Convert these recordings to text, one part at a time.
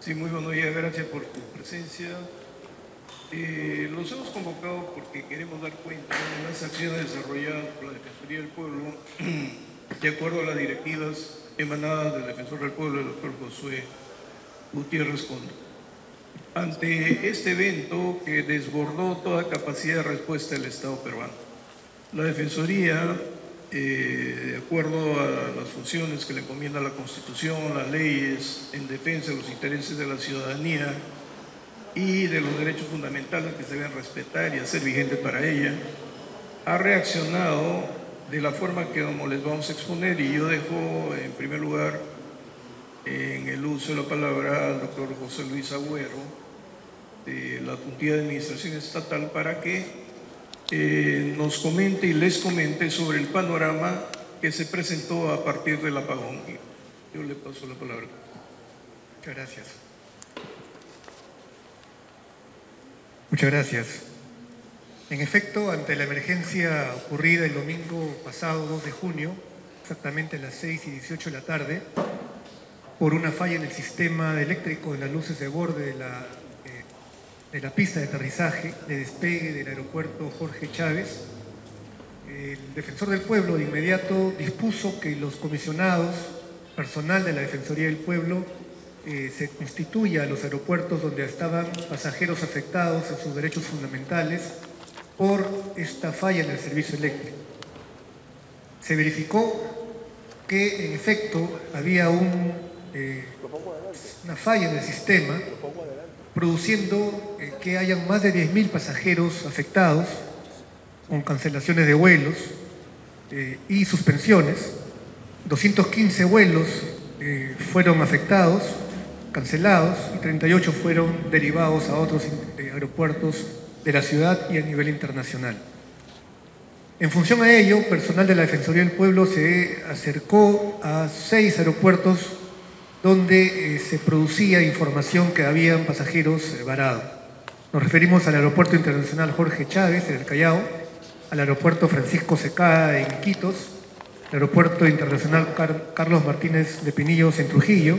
Sí, muy buenos días, gracias por tu presencia. Los hemos convocado porque queremos dar cuenta de las acciones desarrolladas por la Defensoría del Pueblo de acuerdo a las directivas emanadas del Defensor del Pueblo, el doctor Josué Gutiérrez Condo. Ante este evento que desbordó toda capacidad de respuesta del Estado peruano, la Defensoría, de acuerdo a las funciones que le encomienda la Constitución, las leyes en defensa de los intereses de la ciudadanía y de los derechos fundamentales que se deben respetar y hacer vigentes para ella, ha reaccionado de la forma que como les vamos a exponer, y yo dejo en primer lugar en el uso de la palabra al doctor José Luis Agüero de la Junta de Administración Estatal para que nos comente y les comente sobre el panorama que se presentó a partir del apagón. Yo le paso la palabra. Muchas gracias. Muchas gracias. En efecto, ante la emergencia ocurrida el domingo pasado, 2 de junio, exactamente a las 6:18 de la tarde, por una falla en el sistema eléctrico de las luces de borde de la pista de aterrizaje, de despegue del aeropuerto Jorge Chávez, el Defensor del Pueblo de inmediato dispuso que los comisionados, personal de la Defensoría del Pueblo, se constituya a los aeropuertos donde estaban pasajeros afectados en sus derechos fundamentales por esta falla en el servicio eléctrico. Se verificó que en efecto había una falla en el sistema, produciendo que hayan más de 10.000 pasajeros afectados, con cancelaciones de vuelos y suspensiones. 215 vuelos fueron afectados, cancelados, y 38 fueron derivados a otros aeropuertos de la ciudad y a nivel internacional. En función a ello, personal de la Defensoría del Pueblo se acercó a 6 aeropuertos donde se producía información que habían pasajeros varados. Nos referimos al Aeropuerto Internacional Jorge Chávez en el Callao, al Aeropuerto Francisco Secada en Iquitos, al Aeropuerto Internacional Carlos Martínez de Pinillos en Trujillo,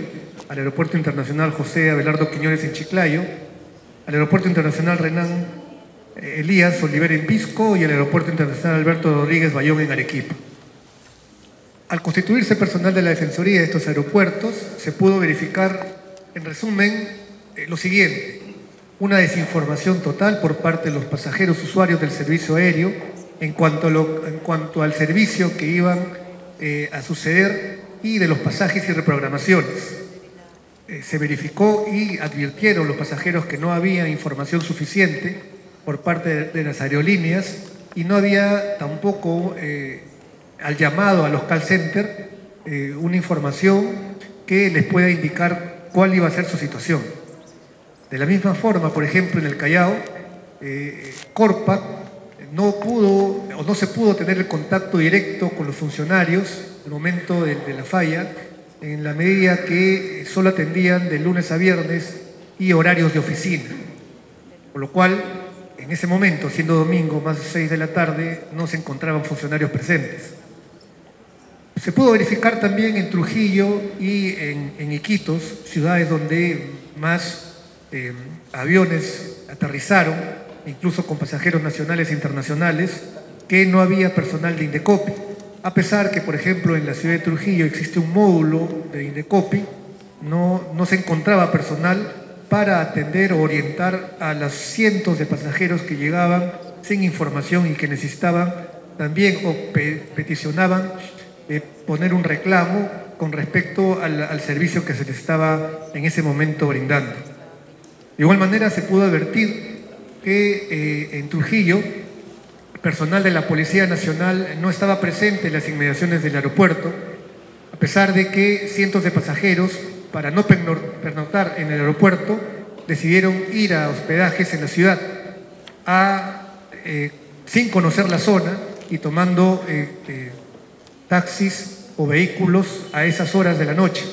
al Aeropuerto Internacional José Abelardo Quiñones en Chiclayo, al Aeropuerto Internacional Renan Elías Oliver en Pisco y al Aeropuerto Internacional Alberto Rodríguez Bayón en Arequipa. Al constituirse personal de la Defensoría de estos aeropuertos, se pudo verificar, en resumen, lo siguiente: una desinformación total por parte de los pasajeros usuarios del servicio aéreo en cuanto al servicio que iban a suceder y de los pasajes y reprogramaciones. Se verificó y advirtieron los pasajeros que no había información suficiente por parte de las aerolíneas y no había tampoco al llamado a los call centers una información que les pueda indicar cuál iba a ser su situación. De la misma forma, por ejemplo, en el Callao, Corpac no se pudo tener el contacto directo con los funcionarios en el momento de la falla, en la medida que solo atendían de lunes a viernes y horarios de oficina, por lo cual en ese momento, siendo domingo más de 6 de la tarde, no se encontraban funcionarios presentes. Se pudo verificar también en Trujillo y en Iquitos, ciudades donde más aviones aterrizaron, incluso con pasajeros nacionales e internacionales, que no había personal de Indecopi, a pesar que, por ejemplo, en la ciudad de Trujillo existe un módulo de Indecopi, no se encontraba personal para atender o orientar a los cientos de pasajeros que llegaban sin información y que necesitaban también o peticionaban poner un reclamo con respecto al servicio que se les estaba en ese momento brindando. De igual manera, se pudo advertir que en Trujillo, el personal de la Policía Nacional no estaba presente en las inmediaciones del aeropuerto, a pesar de que cientos de pasajeros, para no pernoctar en el aeropuerto, decidieron ir a hospedajes en la ciudad sin conocer la zona y tomando taxis o vehículos a esas horas de la noche,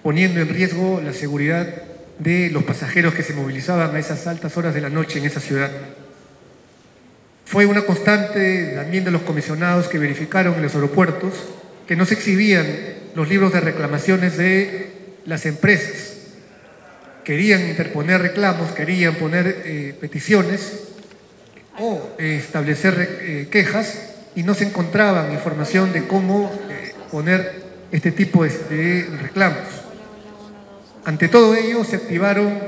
poniendo en riesgo la seguridad de los pasajeros que se movilizaban a esas altas horas de la noche en esa ciudad. Fue una constante también de los comisionados que verificaron en los aeropuertos que no se exhibían los libros de reclamaciones de las empresas querían interponer reclamos, querían poner peticiones o establecer quejas y no se encontraban información de cómo poner este tipo de reclamos. Ante todo ello se activaron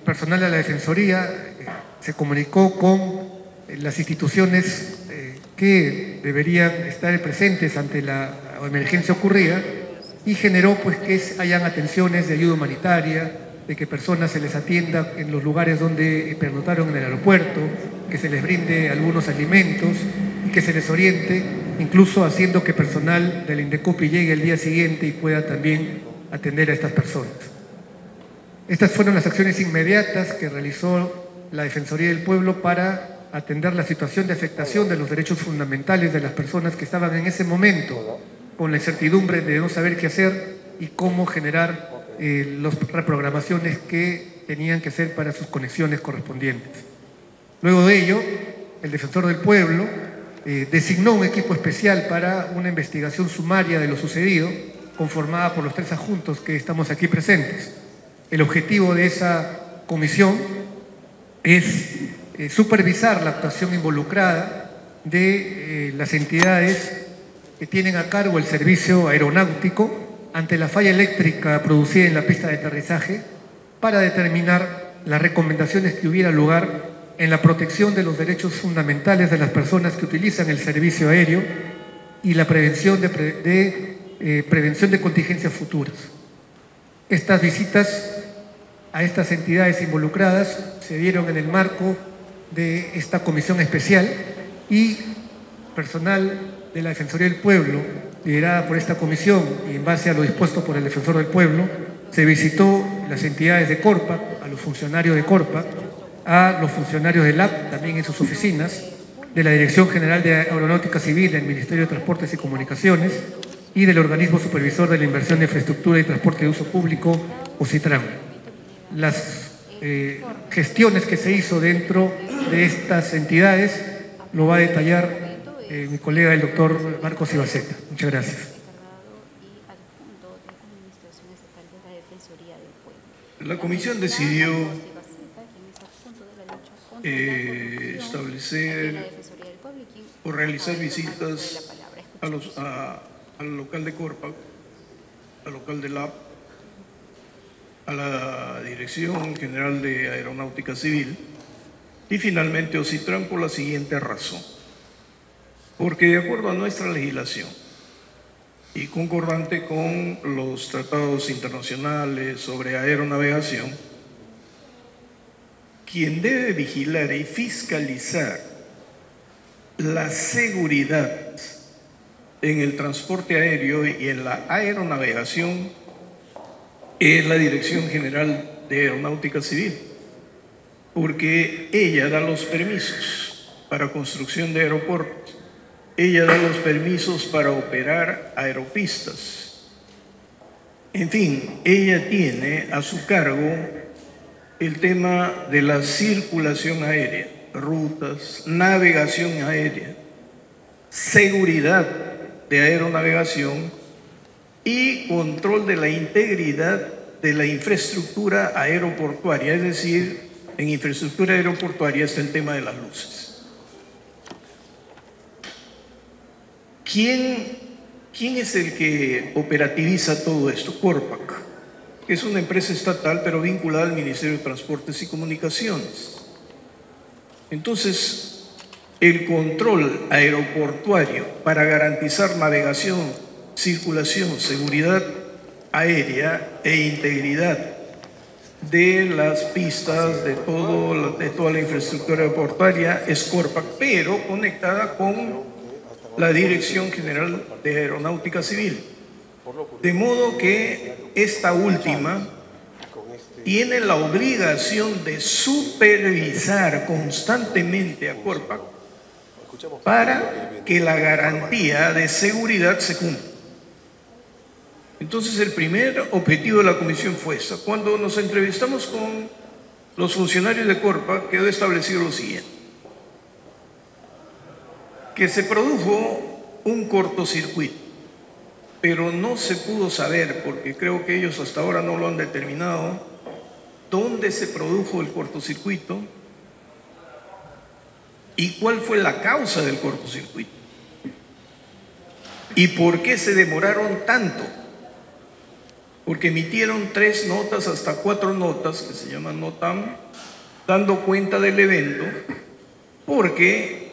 personal de la Defensoría, se comunicó con las instituciones que deberían estar presentes ante la emergencia ocurrida y generó pues que hayan atenciones de ayuda humanitaria, de que personas se les atienda en los lugares donde pernotaron en el aeropuerto, que se les brinde algunos alimentos y que se les oriente, incluso haciendo que personal del Indecopi llegue el día siguiente y pueda también atender a estas personas. Estas fueron las acciones inmediatas que realizó la Defensoría del Pueblo para atender la situación de afectación de los derechos fundamentales de las personas que estaban en ese momento con la incertidumbre de no saber qué hacer y cómo generar las reprogramaciones que tenían que hacer para sus conexiones correspondientes. Luego de ello, el Defensor del Pueblo designó un equipo especial para una investigación sumaria de lo sucedido, conformada por los 3 adjuntos que estamos aquí presentes. El objetivo de esa comisión es supervisar la actuación involucrada de las entidades que tienen a cargo el servicio aeronáutico ante la falla eléctrica producida en la pista de aterrizaje para determinar las recomendaciones que hubiera lugar en la protección de los derechos fundamentales de las personas que utilizan el servicio aéreo y la prevención de contingencias futuras. Estas visitas a estas entidades involucradas se dieron en el marco de esta comisión especial y personal de la Defensoría del Pueblo, liderada por esta comisión y en base a lo dispuesto por el Defensor del Pueblo, se visitó las entidades de Corpac, a los funcionarios de Corpac, a los funcionarios del AP, también en sus oficinas, de la Dirección General de Aeronáutica Civil del Ministerio de Transportes y Comunicaciones y del Organismo Supervisor de la Inversión de Infraestructura y Transporte de Uso Público, OCITRAN. Las gestiones que se hizo dentro de estas entidades lo va a detallar mi colega el doctor Marcos Ibaceta. Muchas gracias. La comisión decidió establecer o realizar visitas al local de Corpac, al local del AP, a la Dirección General de Aeronáutica Civil y finalmente OCITRAN por la siguiente razón. Porque de acuerdo a nuestra legislación y concordante con los tratados internacionales sobre aeronavegación, quien debe vigilar y fiscalizar la seguridad en el transporte aéreo y en la aeronavegación es la Dirección General de Aeronáutica Civil, porque ella da los permisos para construcción de aeropuertos, ella da los permisos para operar aeropistas. En fin, ella tiene a su cargo el tema de la circulación aérea, rutas, navegación aérea, seguridad de aeronavegación y control de la integridad de la infraestructura aeroportuaria, es decir, en infraestructura aeroportuaria está el tema de las luces. ¿Quién es el que operativiza todo esto? Corpac, que es una empresa estatal pero vinculada al Ministerio de Transportes y Comunicaciones. Entonces, el control aeroportuario para garantizar navegación, circulación, seguridad aérea e integridad de las pistas, de toda la infraestructura aeroportuaria es Corpac, pero conectada con la Dirección General de Aeronáutica Civil. De modo que esta última tiene la obligación de supervisar constantemente a Corpac para que la garantía de seguridad se cumpla. Entonces, el primer objetivo de la comisión fue esa. Cuando nos entrevistamos con los funcionarios de Corpac, quedó establecido lo siguiente: que se produjo un cortocircuito, pero no se pudo saber, porque creo que ellos hasta ahora no lo han determinado, dónde se produjo el cortocircuito y cuál fue la causa del cortocircuito y por qué se demoraron tanto, porque emitieron 3 notas hasta 4 notas que se llaman NOTAM, dando cuenta del evento, porque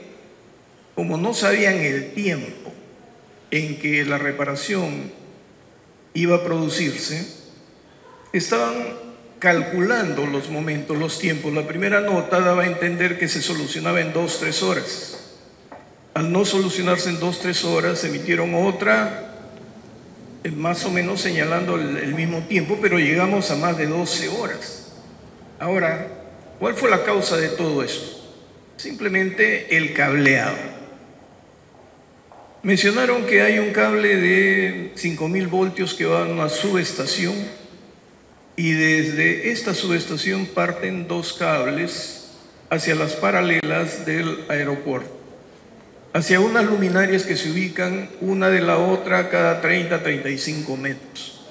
como no sabían el tiempo en que la reparación iba a producirse, estaban calculando los momentos, los tiempos. La primera nota daba a entender que se solucionaba en 2-3 horas. Al no solucionarse en 2-3 horas, emitieron otra, más o menos señalando el mismo tiempo, pero llegamos a más de 12 horas. Ahora, ¿cuál fue la causa de todo eso? Simplemente el cableado. Mencionaron que hay un cable de 5.000 voltios que va a una subestación y desde esta subestación parten 2 cables hacia las paralelas del aeropuerto, hacia unas luminarias que se ubican una de la otra cada 30-35 metros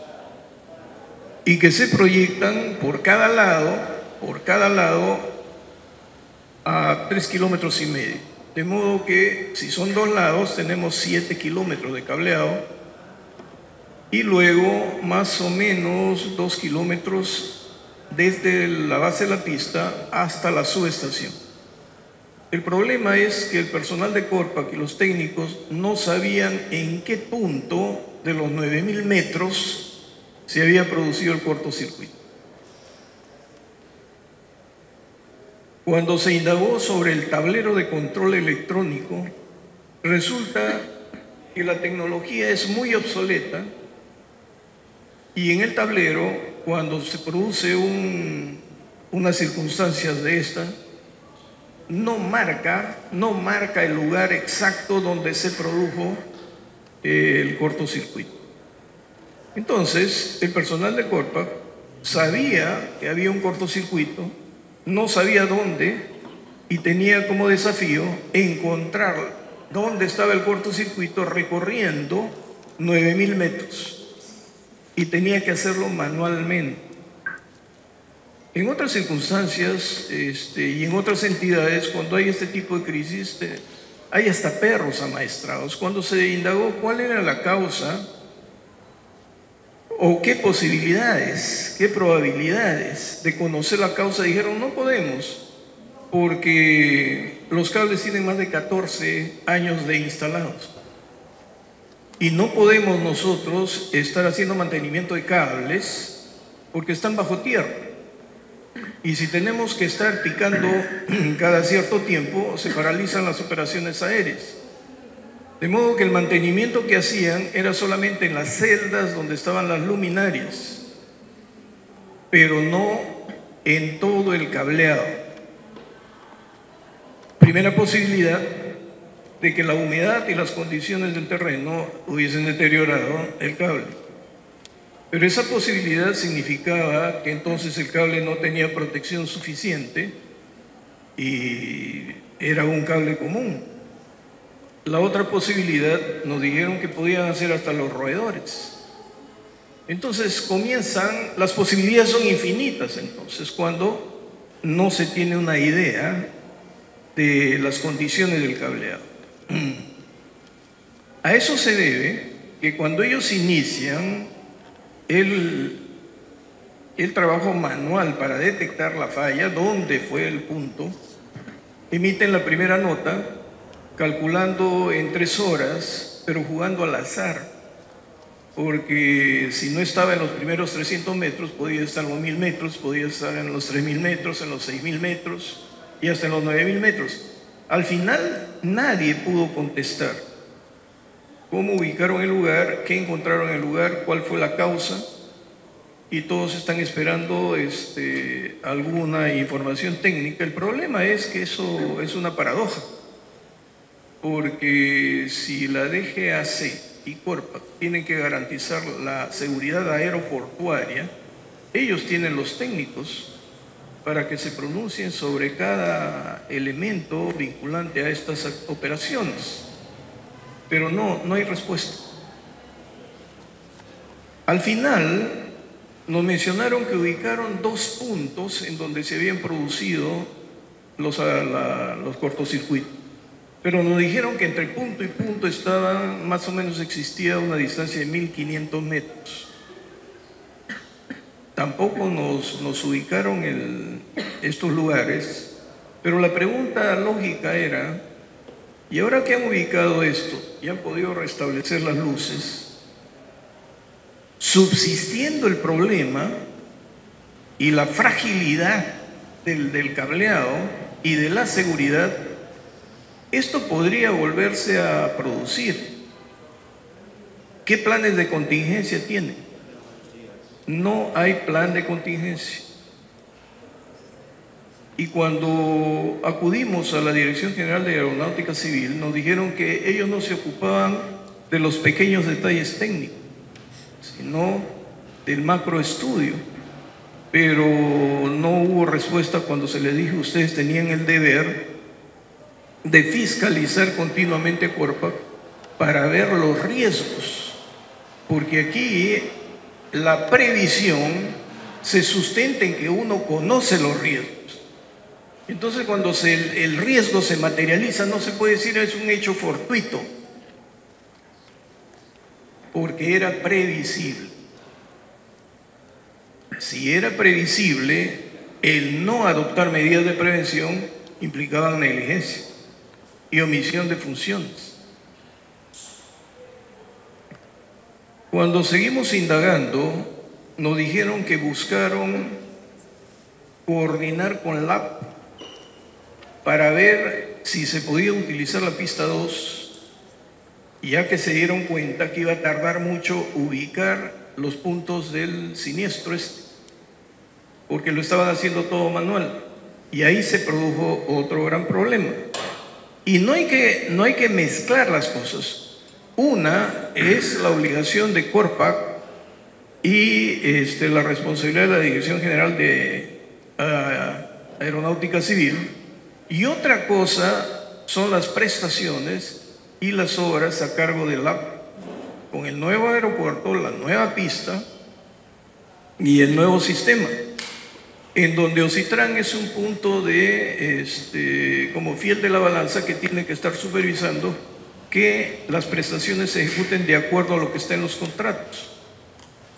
y que se proyectan por cada lado a 3,5 kilómetros. De modo que si son 2 lados tenemos 7 kilómetros de cableado y luego más o menos 2 kilómetros desde la base de la pista hasta la subestación. El problema es que el personal de Corpac y los técnicos no sabían en qué punto de los 9.000 metros se había producido el cortocircuito. Cuando se indagó sobre el tablero de control electrónico, resulta que la tecnología es muy obsoleta y en el tablero, cuando se produce unas circunstancias de esta, no marca el lugar exacto donde se produjo el cortocircuito. Entonces, el personal de Corpac sabía que había un cortocircuito, no sabía dónde y tenía como desafío encontrar dónde estaba el cortocircuito recorriendo 9.000 metros y tenía que hacerlo manualmente. En otras circunstancias y en otras entidades, cuando hay este tipo de crisis, hay hasta perros amaestrados. Cuando se indagó cuál era la causa o qué posibilidades, qué probabilidades de conocer la causa, dijeron no podemos, porque los cables tienen más de 14 años de instalados y no podemos nosotros estar haciendo mantenimiento de cables porque están bajo tierra. Y si tenemos que estar picando cada cierto tiempo, se paralizan las operaciones aéreas. De modo que el mantenimiento que hacían era solamente en las celdas donde estaban las luminarias, pero no en todo el cableado. Primera posibilidad de que la humedad y las condiciones del terreno hubiesen deteriorado el cable. Pero esa posibilidad significaba que entonces el cable no tenía protección suficiente y era un cable común. La otra posibilidad nos dijeron que podían hacer hasta los roedores. Entonces las posibilidades son infinitas entonces cuando no se tiene una idea de las condiciones del cableado. A eso se debe que cuando ellos inician el trabajo manual para detectar la falla, dónde fue el punto, emiten la primera nota calculando en 3 horas, pero jugando al azar, porque si no estaba en los primeros 300 metros, podía estar en los 1.000 metros, podía estar en los 3.000 metros, en los 6.000 metros y hasta en los 9.000 metros. Al final nadie pudo contestar cómo ubicaron el lugar, qué encontraron en el lugar, cuál fue la causa, y todos están esperando alguna información técnica. El problema es que eso es una paradoja, porque si la DGAC y Corpac tienen que garantizar la seguridad aeroportuaria, ellos tienen los técnicos para que se pronuncien sobre cada elemento vinculante a estas operaciones, pero no hay respuesta. Al final, nos mencionaron que ubicaron 2 puntos en donde se habían producido los cortocircuitos, pero nos dijeron que entre punto y punto más o menos existía una distancia de 1500 metros. Tampoco nos ubicaron estos lugares, pero la pregunta lógica era, ¿y ahora que han ubicado esto y han podido restablecer las luces, subsistiendo el problema y la fragilidad del cableado y de la seguridad, esto podría volverse a producir? ¿Qué planes de contingencia tienen? No hay plan de contingencia. Y cuando acudimos a la Dirección General de Aeronáutica Civil, nos dijeron que ellos no se ocupaban de los pequeños detalles técnicos, sino del macroestudio. Pero no hubo respuesta cuando se les dijo: ustedes tenían el deber de fiscalizar continuamente a Corpac para ver los riesgos, porque aquí la previsión se sustenta en que uno conoce los riesgos. Entonces, cuando el riesgo se materializa, no se puede decir es un hecho fortuito, porque era previsible. Si era previsible, el no adoptar medidas de prevención implicaba negligencia y omisión de funciones. Cuando seguimos indagando, nos dijeron que buscaron coordinar con LAP para ver si se podía utilizar la pista 2, ya que se dieron cuenta que iba a tardar mucho ubicar los puntos del siniestro porque lo estaban haciendo todo manual, y ahí se produjo otro gran problema. Y no hay que mezclar las cosas. Una es la obligación de Corpac y la responsabilidad de la Dirección General de Aeronáutica Civil, y otra cosa son las prestaciones y las obras a cargo del LAP, con el nuevo aeropuerto, la nueva pista y el nuevo sistema, en donde Ocitran es un punto como fiel de la balanza, que tiene que estar supervisando que las prestaciones se ejecuten de acuerdo a lo que está en los contratos,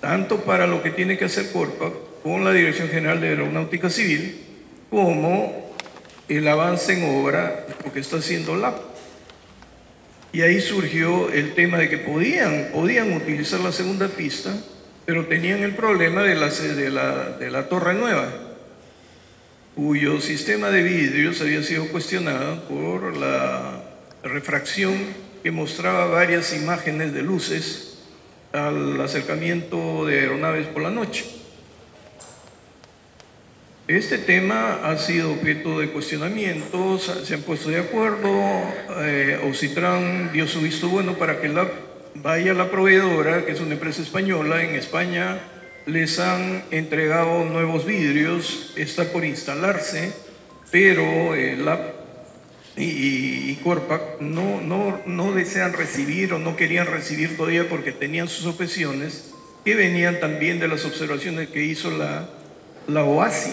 tanto para lo que tiene que hacer Corpac con la Dirección General de Aeronáutica Civil, como el avance en obra, lo que está haciendo LAP. Y ahí surgió el tema de que podían utilizar la segunda pista, pero tenían el problema de la Torre Nueva, cuyo sistema de vidrios había sido cuestionado por la refracción que mostraba varias imágenes de luces al acercamiento de aeronaves por la noche. Este tema ha sido objeto de cuestionamientos, se han puesto de acuerdo, Ocitran dio su visto bueno para que vaya la proveedora, que es una empresa española. En España les han entregado nuevos vidrios, está por instalarse, pero y Corpac no desean recibir o no querían recibir todavía, porque tenían sus objeciones que venían también de las observaciones que hizo la OASI,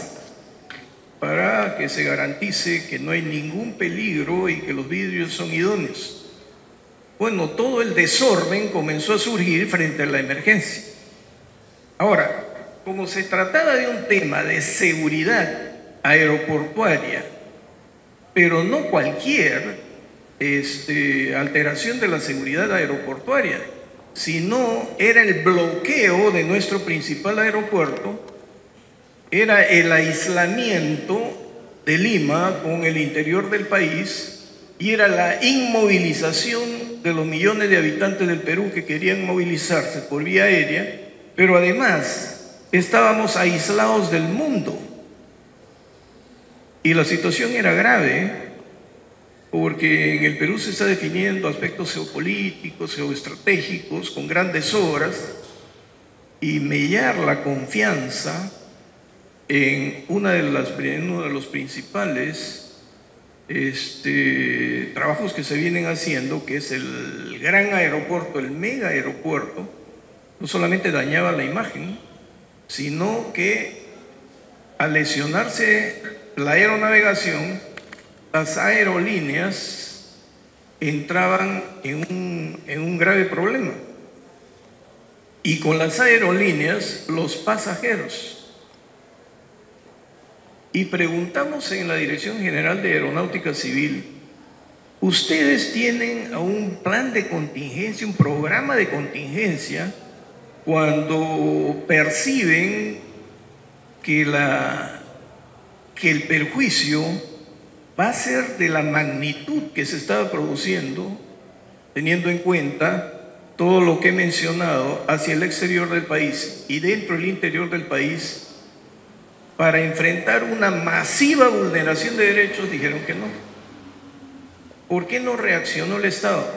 para que se garantice que no hay ningún peligro y que los vidrios son idóneos. Bueno, todo el desorden comenzó a surgir frente a la emergencia. Ahora, como se trataba de un tema de seguridad aeroportuaria, pero no cualquier alteración de la seguridad aeroportuaria, sino era el bloqueo de nuestro principal aeropuerto, era el aislamiento de Lima con el interior del país, y era la inmovilización de los millones de habitantes del Perú que querían movilizarse por vía aérea, pero además estábamos aislados del mundo. Y la situación era grave, porque en el Perú se está definiendo aspectos geopolíticos, geoestratégicos, con grandes obras, y mellar la confianza en uno de los principales trabajos que se vienen haciendo, que es el gran aeropuerto, el mega aeropuerto, no solamente dañaba la imagen, sino que al lesionarse la aeronavegación, las aerolíneas entraban en un grave problema. Y con las aerolíneas, los pasajeros. Y preguntamos en la Dirección General de Aeronáutica Civil, ¿ustedes tienen un plan de contingencia, un programa de contingencia, cuando perciben que el perjuicio va a ser de la magnitud que se estaba produciendo, teniendo en cuenta todo lo que he mencionado hacia el exterior del país y dentro del interior del país, para enfrentar una masiva vulneración de derechos? Dijeron que no. ¿Por qué no reaccionó el Estado?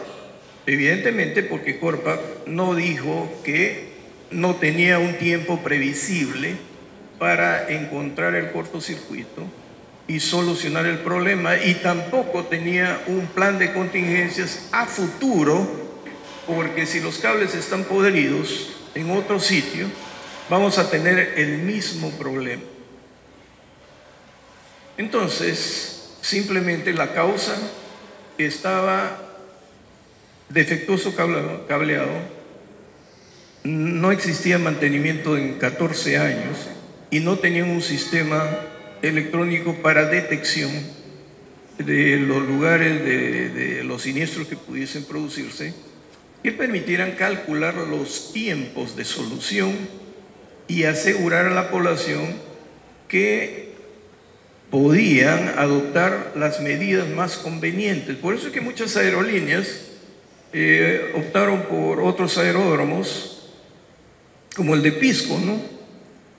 Evidentemente porque Corpac no dijo que no tenía un tiempo previsible para encontrar el cortocircuito y solucionar el problema, y tampoco tenía un plan de contingencias a futuro, porque si los cables están podridos en otro sitio, vamos a tener el mismo problema. Entonces, simplemente la causa estaba defectuoso cableado, no existía mantenimiento en 14 años y no tenían un sistema electrónico para detección de los lugares de los siniestros que pudiesen producirse, que permitieran calcular los tiempos de solución y asegurar a la población que podían adoptar las medidas más convenientes. Por eso es que muchas aerolíneas optaron por otros aeródromos, como el de Pisco, ¿no?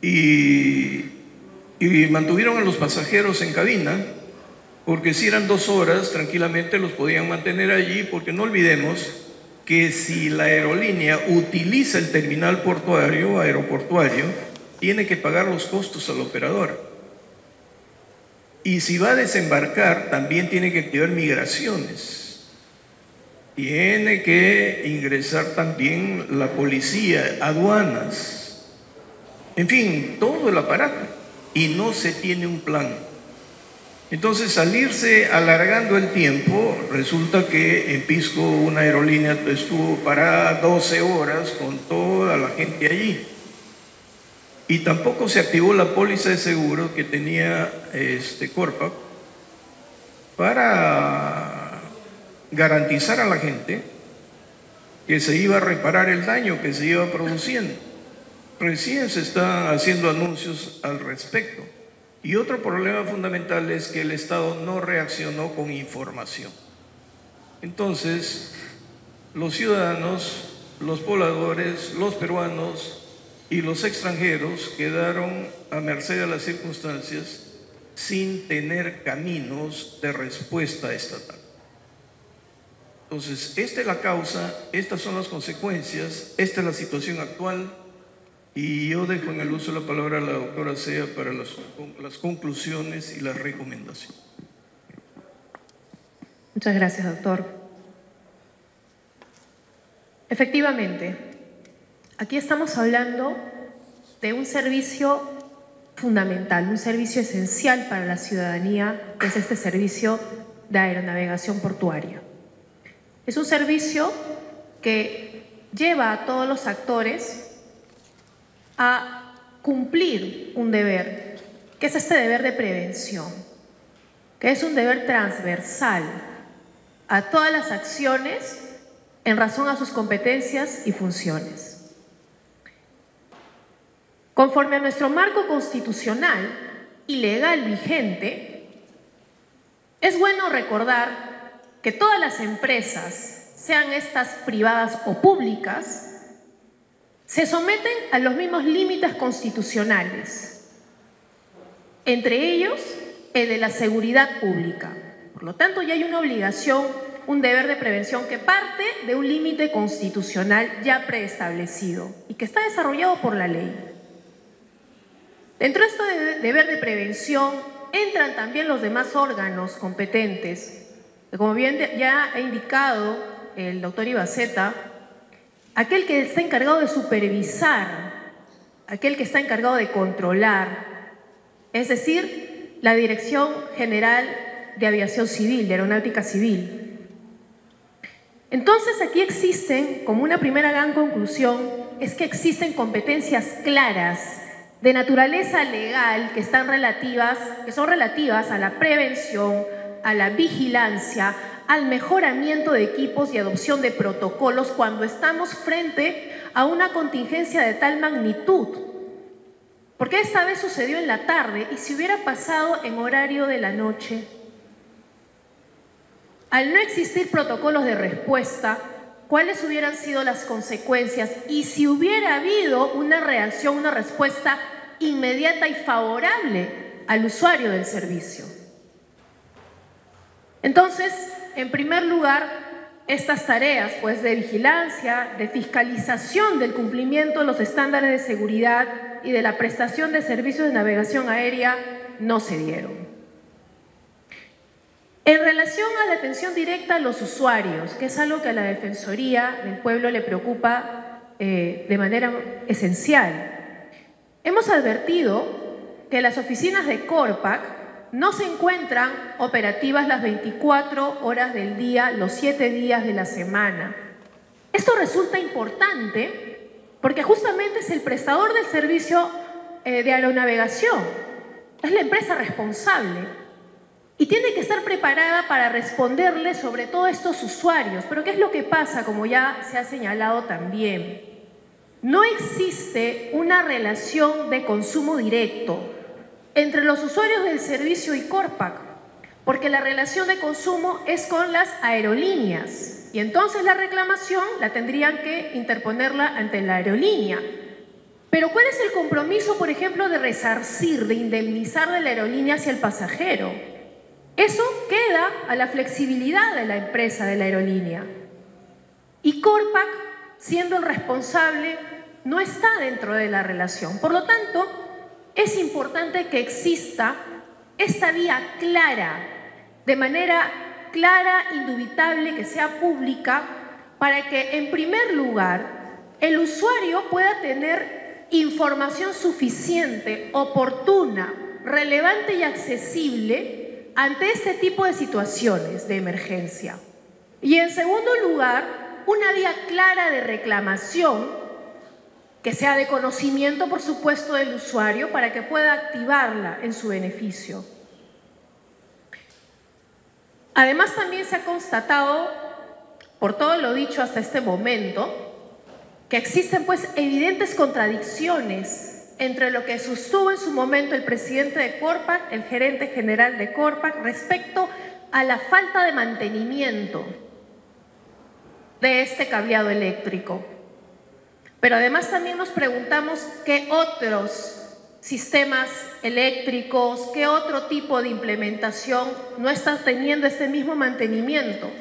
Y mantuvieron a los pasajeros en cabina, porque si eran 2 horas, tranquilamente los podían mantener allí, porque no olvidemos que si la aerolínea utiliza el terminal portuario, aeroportuario, tiene que pagar los costos al operador. Y si va a desembarcar, también tiene que activar migraciones. Tiene que ingresar también la policía, aduanas. En fin, todo el aparato. Y no se tiene un plan. Entonces, salirse alargando el tiempo, resulta que en Pisco una aerolínea estuvo parada 12 horas con toda la gente allí. Y tampoco se activó la póliza de seguro que tenía Corpac para garantizar a la gente que se iba a reparar el daño que se iba produciendo. Recién se están haciendo anuncios al respecto. Y otro problema fundamental es que el Estado no reaccionó con información. Entonces, los ciudadanos, los pobladores, los peruanos y los extranjeros quedaron a merced de las circunstancias sin tener caminos de respuesta estatal. Entonces, esta es la causa, estas son las consecuencias, esta es la situación actual, y yo dejo en el uso de la palabra a la doctora Sea para las conclusiones y las recomendaciones. Muchas gracias, doctor. Efectivamente, aquí estamos hablando de un servicio fundamental, un servicio esencial para la ciudadanía, que es este servicio de aeronavegación portuaria. Es un servicio que lleva a todos los actores a cumplir un deber, que es este deber de prevención, que es un deber transversal a todas las acciones en razón a sus competencias y funciones. Conforme a nuestro marco constitucional y legal vigente, es bueno recordar que todas las empresas, sean estas privadas o públicas, se someten a los mismos límites constitucionales, entre ellos el de la seguridad pública. Por lo tanto, ya hay una obligación, un deber de prevención que parte de un límite constitucional ya preestablecido y que está desarrollado por la ley. Dentro de este deber de prevención entran también los demás órganos competentes, que como bien ya ha indicado el doctor Ibaceta, aquel que está encargado de supervisar aquel que está encargado de controlar, es decir, la Dirección General de Aviación Civil, de Aeronáutica Civil. Entonces aquí existen, como una primera gran conclusión, es que existen competencias claras de naturaleza legal que son relativas a la prevención, a la vigilancia, al mejoramiento de equipos y adopción de protocolos cuando estamos frente a una contingencia de tal magnitud. Porque esta vez sucedió en la tarde y si hubiera pasado en horario de la noche, al no existir protocolos de respuesta, ¿cuáles hubieran sido las consecuencias? Y si hubiera habido una reacción, una respuesta inmediata y favorable al usuario del servicio. Entonces, en primer lugar, estas tareas pues, de vigilancia, de fiscalización del cumplimiento de los estándares de seguridad y de la prestación de servicios de navegación aérea no se dieron. En relación a la atención directa a los usuarios, que es algo que a la Defensoría del Pueblo le preocupa de manera esencial, hemos advertido que las oficinas de Corpac no se encuentran operativas las 24 horas del día, los 7 días de la semana. Esto resulta importante porque justamente es el prestador del servicio de aeronavegación, es la empresa responsable y tiene que estar preparada para responderle sobre todo a estos usuarios. Pero ¿qué es lo que pasa? Como ya se ha señalado también, no existe una relación de consumo directo entre los usuarios del servicio y Corpac, porque la relación de consumo es con las aerolíneas y entonces la reclamación la tendrían que interponerla ante la aerolínea. Pero ¿cuál es el compromiso, por ejemplo, de resarcir, de indemnizar de la aerolínea hacia el pasajero? Eso queda a la flexibilidad de la empresa, de la aerolínea. Y Corpac, siendo el responsable, no está dentro de la relación. Por lo tanto, es importante que exista esta vía clara, de manera clara, indubitable, que sea pública, para que, en primer lugar, el usuario pueda tener información suficiente, oportuna, relevante y accesible ante este tipo de situaciones de emergencia. Y en segundo lugar, una vía clara de reclamación que sea de conocimiento, por supuesto, del usuario para que pueda activarla en su beneficio. Además, también se ha constatado, por todo lo dicho hasta este momento, que existen pues evidentes contradicciones entre lo que sostuvo en su momento el presidente de Corpac, el gerente general de Corpac, respecto a la falta de mantenimiento de este cableado eléctrico. Pero además también nos preguntamos qué otros sistemas eléctricos, qué otro tipo de implementación no están teniendo este mismo mantenimiento.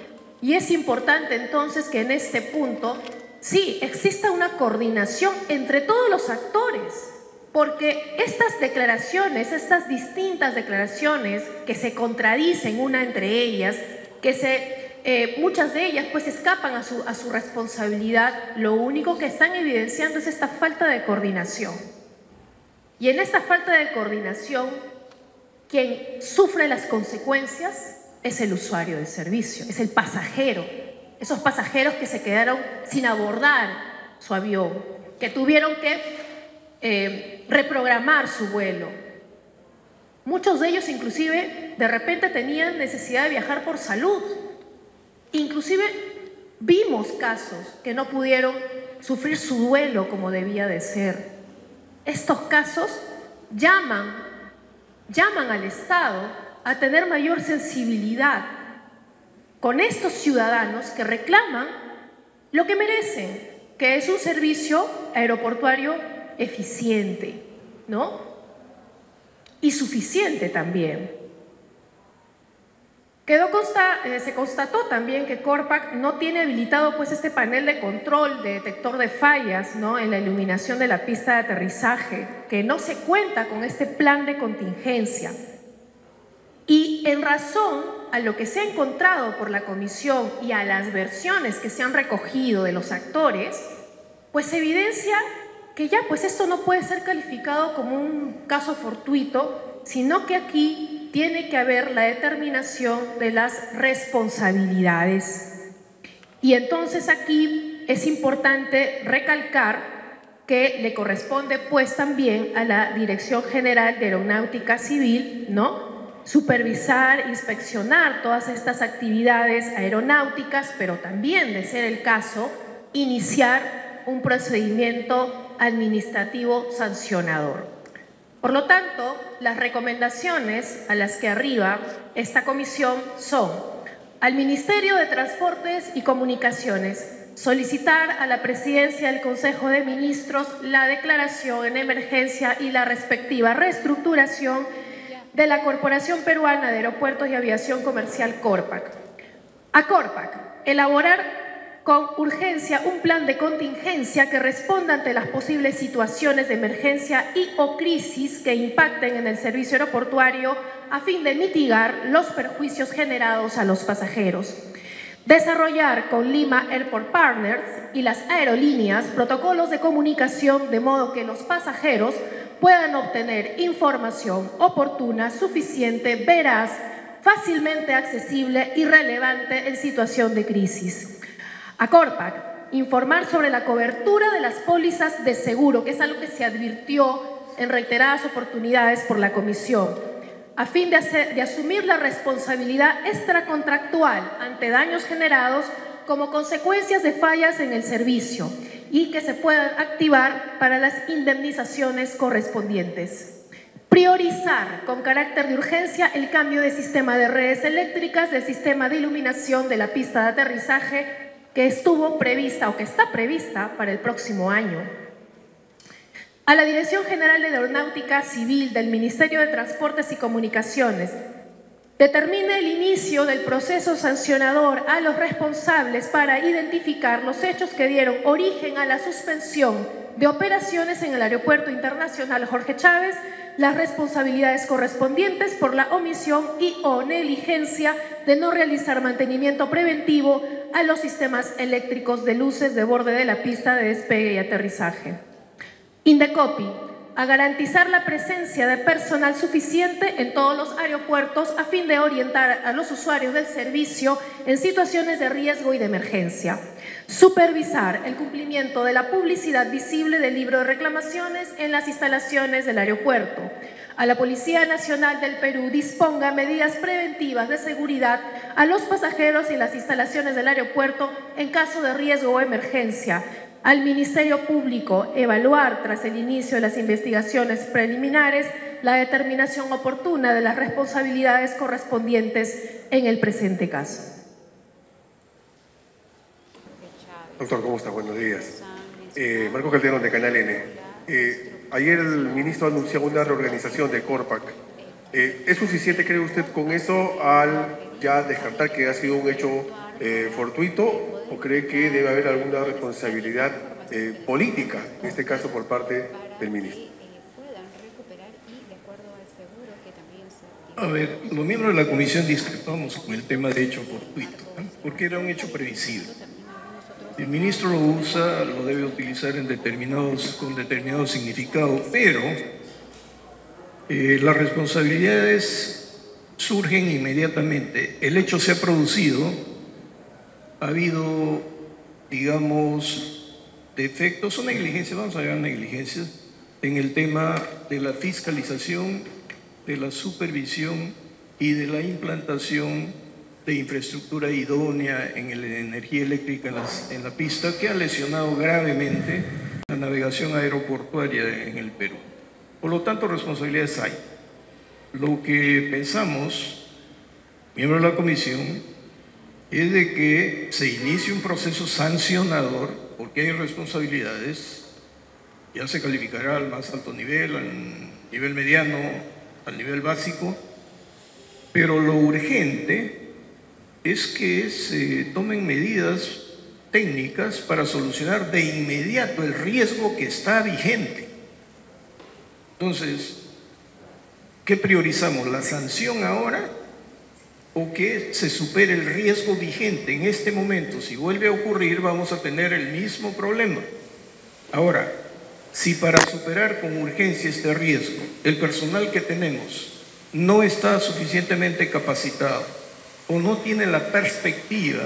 Y es importante entonces que en este punto sí exista una coordinación entre todos los actores. Porque estas declaraciones, estas distintas declaraciones que se contradicen una entre ellas, muchas de ellas pues escapan a su responsabilidad, lo único que están evidenciando es esta falta de coordinación. Y en esta falta de coordinación, quien sufre las consecuencias es el usuario del servicio, es el pasajero. Esos pasajeros que se quedaron sin abordar su avión, que tuvieron que reprogramar su vuelo. Muchos de ellos inclusive de repente tenían necesidad de viajar por salud. Inclusive vimos casos que no pudieron sufrir su duelo como debía de ser. Estos casos llaman al Estado a tener mayor sensibilidad con estos ciudadanos que reclaman lo que merecen, que es un servicio aeroportuario eficiente, ¿no? Y suficiente también. Se constató también que Corpac no tiene habilitado pues este panel de control de detector de fallas, ¿no?, en la iluminación de la pista de aterrizaje, que no se cuenta con este plan de contingencia. Y en razón a lo que se ha encontrado por la comisión y a las versiones que se han recogido de los actores, pues se evidencia que ya pues esto no puede ser calificado como un caso fortuito, sino que aquí tiene que haber la determinación de las responsabilidades. Y entonces aquí es importante recalcar que le corresponde pues también a la Dirección General de Aeronáutica Civil, ¿no?, supervisar, inspeccionar todas estas actividades aeronáuticas, pero también, de ser el caso, iniciar un procedimiento administrativo sancionador. Por lo tanto, las recomendaciones a las que arriba esta comisión son: al Ministerio de Transportes y Comunicaciones solicitar a la Presidencia del Consejo de Ministros la declaración en emergencia y la respectiva reestructuración de la Corporación Peruana de Aeropuertos y Aviación Comercial, Corpac. A Corpac, elaborar con urgencia un plan de contingencia que responda ante las posibles situaciones de emergencia y o crisis que impacten en el servicio aeroportuario a fin de mitigar los perjuicios generados a los pasajeros. Desarrollar con Lima Airport Partners y las aerolíneas protocolos de comunicación de modo que los pasajeros puedan obtener información oportuna, suficiente, veraz, fácilmente accesible y relevante en situación de crisis. A Corpac, informar sobre la cobertura de las pólizas de seguro, que es algo que se advirtió en reiteradas oportunidades por la Comisión, a fin de asumir la responsabilidad extracontractual ante daños generados como consecuencias de fallas en el servicio y que se puedan activar para las indemnizaciones correspondientes. Priorizar con carácter de urgencia el cambio de sistema de redes eléctricas del sistema de iluminación de la pista de aterrizaje que estuvo prevista o que está prevista para el próximo año. A la Dirección General de Aeronáutica Civil del Ministerio de Transportes y Comunicaciones, determine el inicio del proceso sancionador a los responsables para identificar los hechos que dieron origen a la suspensión de operaciones en el Aeropuerto Internacional Jorge Chávez, las responsabilidades correspondientes por la omisión y o negligencia de no realizar mantenimiento preventivo a los sistemas eléctricos de luces de borde de la pista de despegue y aterrizaje. Indecopi, a garantizar la presencia de personal suficiente en todos los aeropuertos a fin de orientar a los usuarios del servicio en situaciones de riesgo y de emergencia. Supervisar el cumplimiento de la publicidad visible del libro de reclamaciones en las instalaciones del aeropuerto. A la Policía Nacional del Perú disponga medidas preventivas de seguridad a los pasajeros y en las instalaciones del aeropuerto en caso de riesgo o emergencia. Al Ministerio Público evaluar, tras el inicio de las investigaciones preliminares, la determinación oportuna de las responsabilidades correspondientes en el presente caso. Doctor, ¿cómo está? Buenos días. Marco Calderón, de Canal N. Ayer el ministro anunció una reorganización de Corpac. ¿Es suficiente, cree usted, con eso al ya descartar que ha sido un hecho fortuito, o cree que debe haber alguna responsabilidad política, en este caso por parte del ministro? A ver, los miembros de la comisión discrepamos con el tema de hecho fortuito, ¿no?, porque era un hecho previsible. El ministro lo usa, lo debe utilizar con determinado significado, pero las responsabilidades surgen inmediatamente. El hecho se ha producido, ha habido, digamos, defectos o negligencias, vamos a llamar negligencias, en el tema de la fiscalización, de la supervisión y de la implantación de infraestructura idónea en la energía eléctrica en la pista, que ha lesionado gravemente la navegación aeroportuaria en el Perú. Por lo tanto, responsabilidades hay. Lo que pensamos, miembros de la comisión, es de que se inicie un proceso sancionador, porque hay responsabilidades, ya se calificará al más alto nivel, al nivel mediano, al nivel básico, pero lo urgente es que se tomen medidas técnicas para solucionar de inmediato el riesgo que está vigente. Entonces, ¿qué priorizamos? ¿La sanción ahora o que se supere el riesgo vigente en este momento? Si vuelve a ocurrir, vamos a tener el mismo problema. Ahora, Si para superar con urgencia este riesgo el personal que tenemos no está suficientemente capacitado o no tiene la perspectiva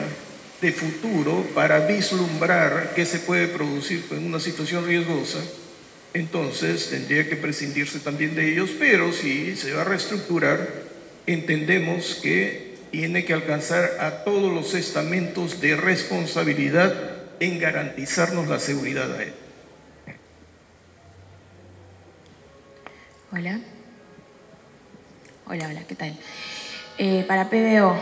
de futuro para vislumbrar qué se puede producir en una situación riesgosa, entonces tendría que prescindirse también de ellos, pero si se va a reestructurar, entendemos que tiene que alcanzar a todos los estamentos de responsabilidad en garantizarnos la seguridad a él. Hola. Hola, ¿qué tal? Para PBO,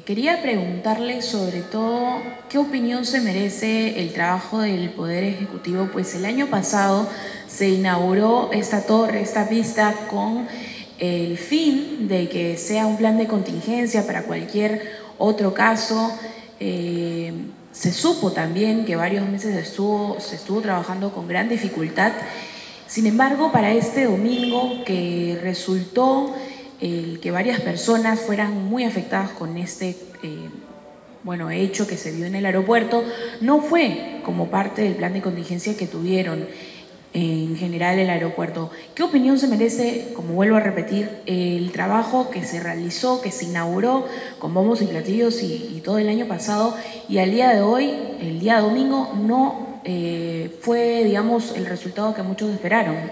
quería preguntarle sobre todo qué opinión se merece el trabajo del Poder Ejecutivo, pues el año pasado se inauguró esta torre, esta pista, con el fin de que sea un plan de contingencia para cualquier otro caso. Se supo también que varios meses se estuvo trabajando con gran dificultad. Sin embargo, para este domingo, que resultó que varias personas fueran muy afectadas con este hecho que se dio en el aeropuerto, no fue como parte del plan de contingencia que tuvieron en general el aeropuerto. ¿Qué opinión se merece, como vuelvo a repetir, el trabajo que se realizó, que se inauguró con bombos y platillos y todo el año pasado, y al día de hoy, el día domingo, no fue, digamos, el resultado que muchos esperaron?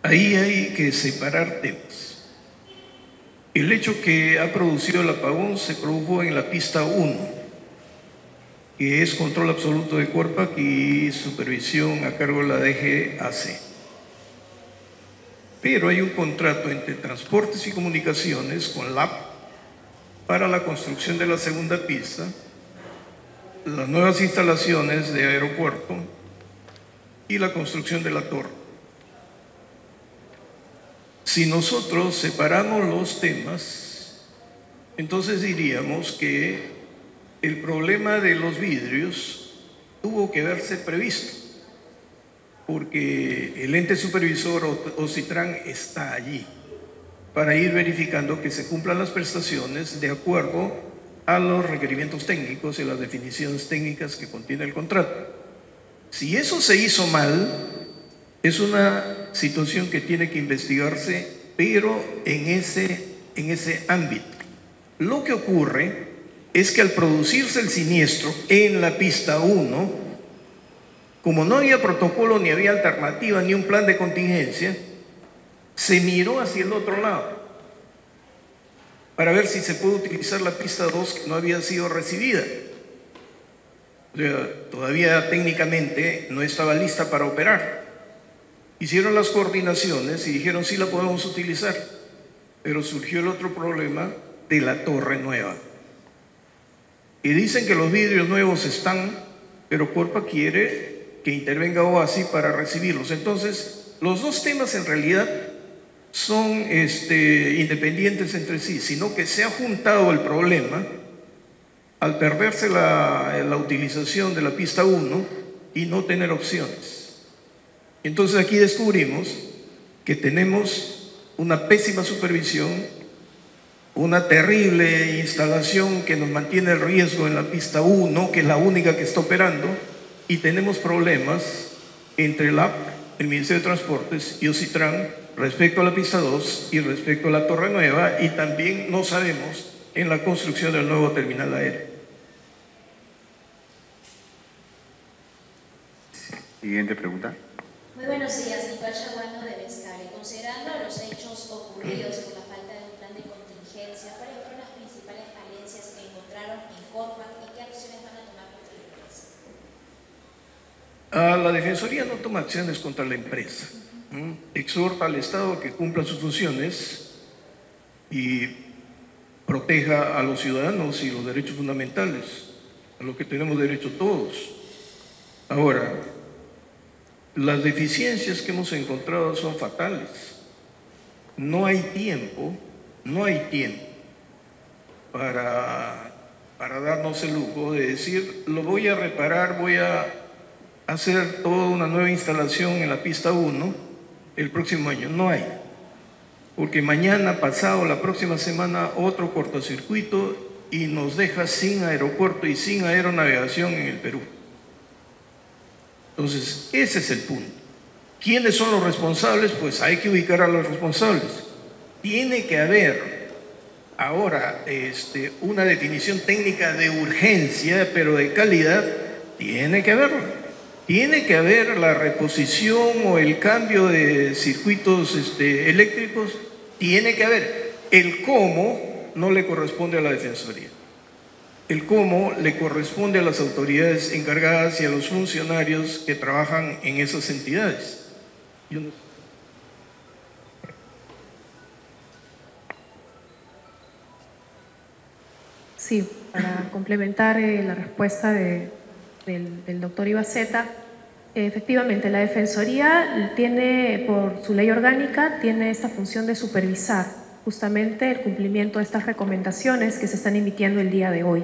Ahí hay que separar temas. El hecho que ha producido el apagón se produjo en la pista 1, que es control absoluto de CORPAC y supervisión a cargo de la DGAC. Pero hay un contrato entre Transportes y Comunicaciones con LAP para la construcción de la segunda pista, las nuevas instalaciones de aeropuerto y la construcción de la torre. Si nosotros separamos los temas, entonces diríamos que el problema de los vidrios tuvo que verse previsto, porque el ente supervisor OCITRAN está allí para ir verificando que se cumplan las prestaciones de acuerdo a los requerimientos técnicos y las definiciones técnicas que contiene el contrato. Si eso se hizo mal, es una situación que tiene que investigarse, pero en ese ámbito. Lo que ocurre es que al producirse el siniestro en la pista 1, como no había protocolo, ni había alternativa, ni un plan de contingencia, se miró hacia el otro lado para ver si se puede utilizar la pista 2, que no había sido recibida. O sea, todavía técnicamente no estaba lista para operar. Hicieron las coordinaciones y dijeron sí la podemos utilizar, pero surgió el otro problema de la torre nueva. Y dicen que los vidrios nuevos están, pero CORPAC quiere que intervenga OASI para recibirlos. Entonces, los dos temas en realidad son independientes entre sí, sino que se ha juntado el problema al perderse la utilización de la pista 1 y no tener opciones. Entonces aquí descubrimos que tenemos una pésima supervisión, una terrible instalación que nos mantiene el riesgo en la pista 1, que es la única que está operando, y tenemos problemas entre el Ministerio de Transportes y OCITRAN respecto a la pista 2 y respecto a la torre nueva, y también no sabemos en la construcción del nuevo terminal aéreo. Siguiente pregunta. Muy buenos días, Nicole Chaguano de Vescale. Considerando los hechos ocurridos por la falta de un plan de contingencia, ¿cuáles fueron las principales falencias que encontraron en CORPAC y qué acciones van a tomar contra la empresa? La Defensoría no toma acciones contra la empresa. Exhorta al Estado a que cumpla sus funciones y proteja a los ciudadanos y los derechos fundamentales, a los que tenemos derecho todos. Ahora, las deficiencias que hemos encontrado son fatales. No hay tiempo para darnos el lujo de decir, lo voy a reparar, voy a hacer toda una nueva instalación en la pista 1 el próximo año. No hay. Porque mañana, pasado, la próxima semana, otro cortocircuito y nos deja sin aeropuerto y sin aeronavegación en el Perú. Entonces, ese es el punto. ¿Quiénes son los responsables? Pues hay que ubicar a los responsables. Tiene que haber ahora una definición técnica de urgencia, pero de calidad, tiene que haberlo. Tiene que haber la reposición o el cambio de circuitos eléctricos, tiene que haber. El cómo no le corresponde a la Defensoría. El cómo le corresponde a las autoridades encargadas y a los funcionarios que trabajan en esas entidades. Yo no sé. Sí, para complementar la respuesta del doctor Ibaceta, efectivamente la Defensoría tiene, por su ley orgánica, tiene esta función de supervisar justamente el cumplimiento de estas recomendaciones que se están emitiendo el día de hoy.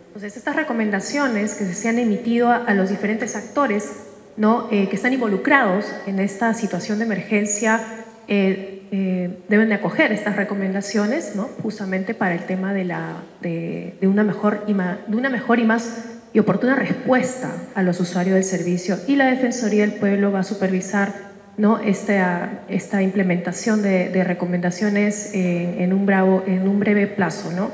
Entonces, estas recomendaciones que se han emitido a los diferentes actores, ¿no? Que están involucrados en esta situación de emergencia, deben de acoger estas recomendaciones, ¿no? Justamente para el tema de una mejor y más y oportuna respuesta a los usuarios del servicio. Y la Defensoría del Pueblo va a supervisar, ¿no? esta implementación de recomendaciones en un breve plazo, ¿no?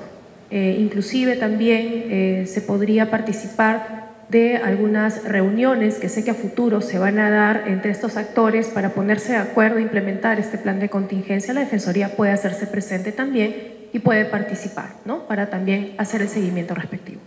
Inclusive también se podría participar de algunas reuniones que sé que a futuro se van a dar entre estos actores para ponerse de acuerdo e implementar este plan de contingencia. La Defensoría puede hacerse presente también y puede participar, ¿no? Para también hacer el seguimiento respectivo.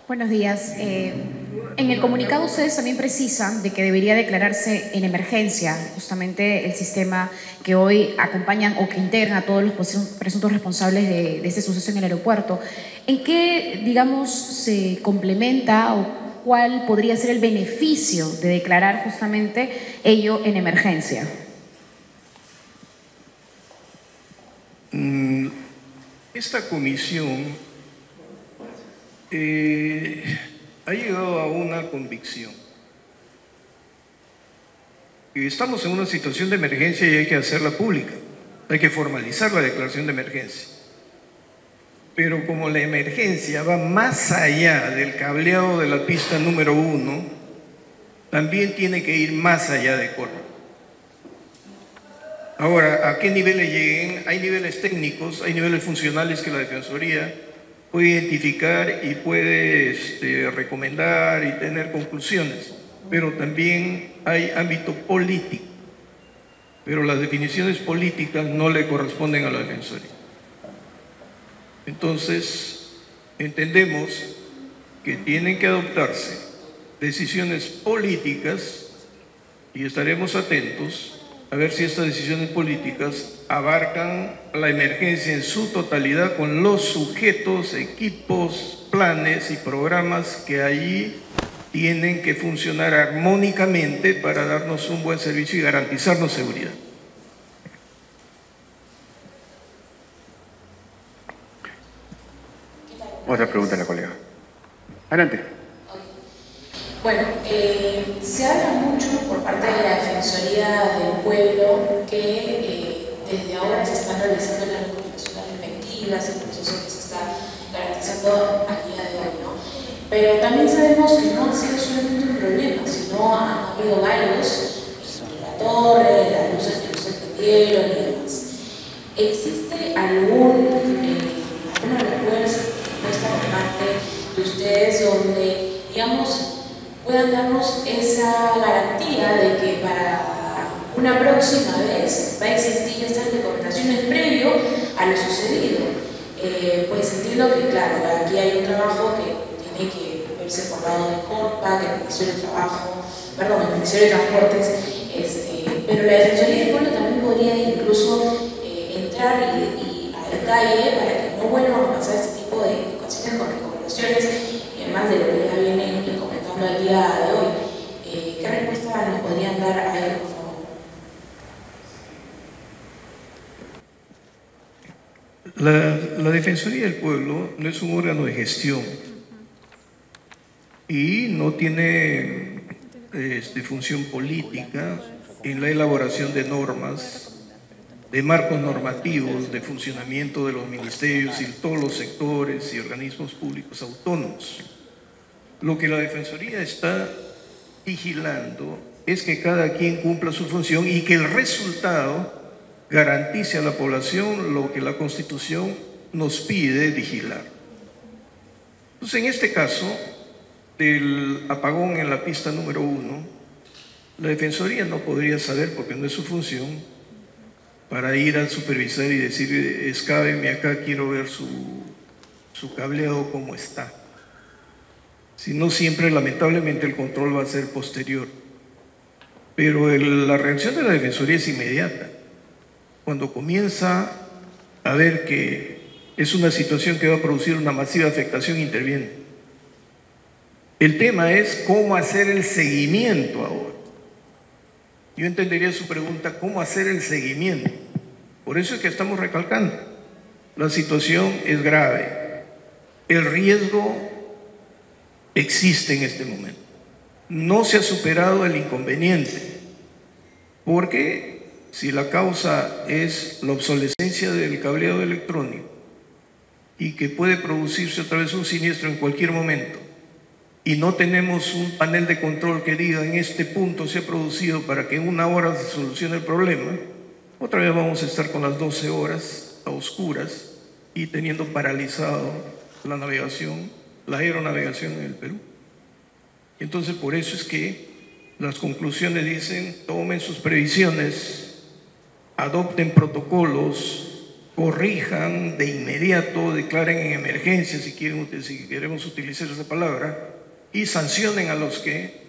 Buenos días. En el comunicado ustedes también precisan de que debería declararse en emergencia justamente el sistema que hoy acompañan o que integran a todos los presuntos responsables de este suceso en el aeropuerto. ¿En qué, digamos, se complementa o cuál podría ser el beneficio de declarar justamente ello en emergencia? Esta comisión ha llegado a una convicción. Estamos en una situación de emergencia y hay que hacerla pública, hay que formalizar la declaración de emergencia. Pero como la emergencia va más allá del cableado de la pista número 1, también tiene que ir más allá de Córdoba. Ahora, ¿a qué niveles lleguen? Hay niveles técnicos, hay niveles funcionales que la Defensoría puede identificar y puede recomendar y tener conclusiones, pero también hay ámbito político, pero las definiciones políticas no le corresponden a la Defensoría. Entonces, entendemos que tienen que adoptarse decisiones políticas y estaremos atentos a ver si estas decisiones políticas abarcan la emergencia en su totalidad con los sujetos, equipos, planes y programas que allí tienen que funcionar armónicamente para darnos un buen servicio y garantizarnos seguridad. Otra pregunta a la colega. Adelante. Bueno, se habla mucho por parte de la Defensoría del Pueblo que desde ahora se están realizando las recomendaciones respectivas, el proceso que se está garantizando al día de hoy, ¿no? Pero también sabemos que no ha sido solamente un problema, sino han habido varios, la torre, las luces que no se prendieron y demás. ¿Existe alguna respuesta por parte de ustedes donde, digamos, puedan darnos esa garantía de que para una próxima vez va a existir estas recomendaciones previo a lo sucedido? Pues entiendo que, claro, aquí hay un trabajo que tiene que verse por lado de Corpa, que el Ministerio de Trabajo, perdón, el Ministerio de Transportes, pero la Defensoría del Pueblo también podría incluso entrar y a detalle para que no vuelvan a pasar este tipo de ocasiones con recomendaciones, y además de lo que ya vienen comentando el día de hoy. ¿Qué respuesta nos podrían dar a ello, por favor? La Defensoría del Pueblo no es un órgano de gestión y no tiene función política en la elaboración de normas, de marcos normativos de funcionamiento de los ministerios y todos los sectores y organismos públicos autónomos. Lo que la Defensoría está vigilando es que cada quien cumpla su función y que el resultado garantice a la población lo que la Constitución nos pide vigilar. Entonces, en este caso del apagón en la pista número 1, la Defensoría no podría saber, porque no es su función, para ir al supervisor y decir, escábeme acá, quiero ver su cableado cómo está. Sino siempre, lamentablemente, el control va a ser posterior. Pero la reacción de la Defensoría es inmediata. Cuando comienza a ver que es una situación que va a producir una masiva afectación, interviene. El tema es cómo hacer el seguimiento ahora. Yo entendería su pregunta, ¿cómo hacer el seguimiento? Por eso es que estamos recalcando. La situación es grave. El riesgo existe en este momento. No se ha superado el inconveniente, porque si la causa es la obsolescencia del cableado electrónico y que puede producirse otra vez un siniestro en cualquier momento, y no tenemos un panel de control que diga en este punto se ha producido para que en 1 hora se solucione el problema, otra vez vamos a estar con las 12 horas a oscuras y teniendo paralizado la navegación, la aeronavegación en el Perú. Entonces, por eso es que las conclusiones dicen, tomen sus previsiones, adopten protocolos, corrijan de inmediato, declaren en emergencia, si queremos utilizar esa palabra, y sancionen a los que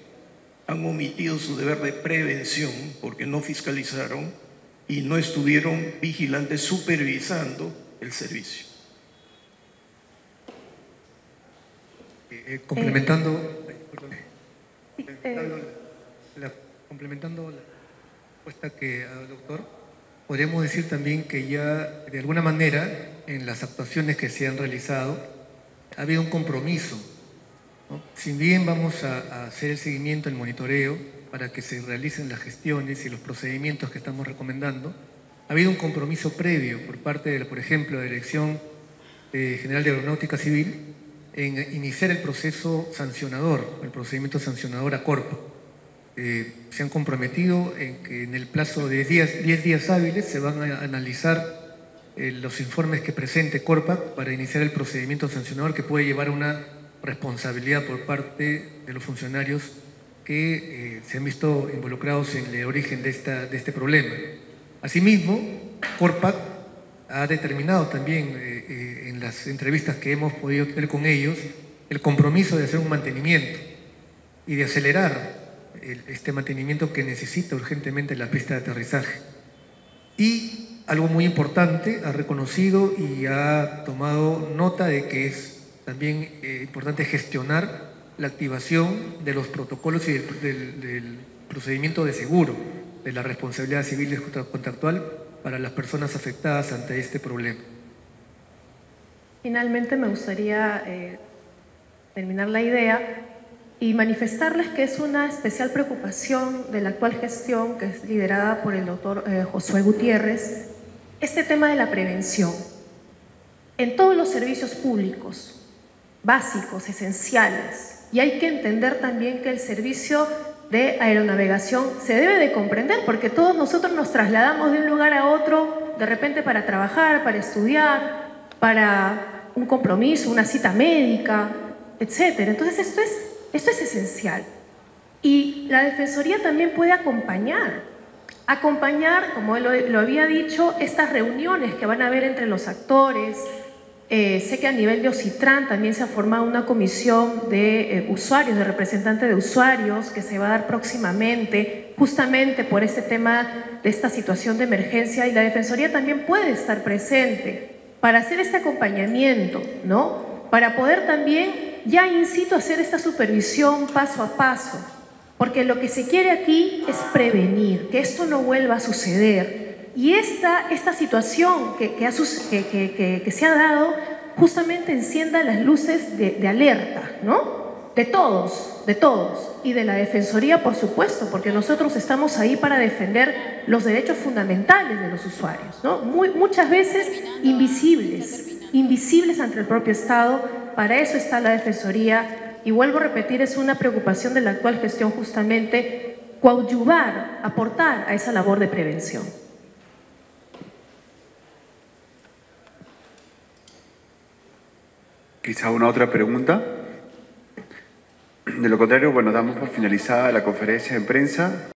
han omitido su deber de prevención porque no fiscalizaron y no estuvieron vigilantes supervisando el servicio. Complementando la respuesta que ha dado el doctor, podríamos decir también que ya de alguna manera en las actuaciones que se han realizado ha habido un compromiso, ¿no? Si bien vamos a hacer el seguimiento, el monitoreo para que se realicen las gestiones y los procedimientos que estamos recomendando, ha habido un compromiso previo por parte de, por ejemplo, la Dirección General de Aeronáutica Civil en iniciar el proceso sancionador, el procedimiento sancionador a Corpa. Se han comprometido en que en el plazo de 10 días hábiles se van a analizar los informes que presente Corpa para iniciar el procedimiento sancionador que puede llevar a una responsabilidad por parte de los funcionarios que se han visto involucrados en el origen de este problema. Asimismo, Corpa ha determinado también en las entrevistas que hemos podido tener con ellos el compromiso de hacer un mantenimiento y de acelerar este mantenimiento que necesita urgentemente la pista de aterrizaje. Y algo muy importante, ha reconocido y ha tomado nota de que es también importante gestionar la activación de los protocolos y del procedimiento de seguro de la responsabilidad civil y contractual para las personas afectadas ante este problema. Finalmente me gustaría terminar la idea y manifestarles que es una especial preocupación de la actual gestión, que es liderada por el doctor Josué Gutiérrez, este tema de la prevención. En todos los servicios públicos, básicos, esenciales, y hay que entender también que el servicio de aeronavegación se debe de comprender, porque todos nosotros nos trasladamos de un lugar a otro, de repente para trabajar, para estudiar, para un compromiso, una cita médica, etc. Entonces esto es esencial. Y la Defensoría también puede acompañar, como lo había dicho, estas reuniones que van a haber entre los actores. Sé que a nivel de OCITRAN también se ha formado una comisión de usuarios, de representantes de usuarios, que se va a dar próximamente, justamente por este tema de esta situación de emergencia, y la Defensoría también puede estar presente para hacer este acompañamiento, ¿no? Para poder también ya in situ hacer esta supervisión paso a paso, porque lo que se quiere aquí es prevenir, que esto no vuelva a suceder. Y esta situación que se ha dado justamente encienda las luces de alerta, ¿no? De todos, y de la Defensoría, por supuesto, porque nosotros estamos ahí para defender los derechos fundamentales de los usuarios, ¿no? Muchas veces invisibles ante el propio Estado. Para eso está la Defensoría y vuelvo a repetir, es una preocupación de la actual gestión justamente coadyuvar, aportar a esa labor de prevención. Quizá una otra pregunta. De lo contrario, bueno, damos por finalizada la conferencia de prensa.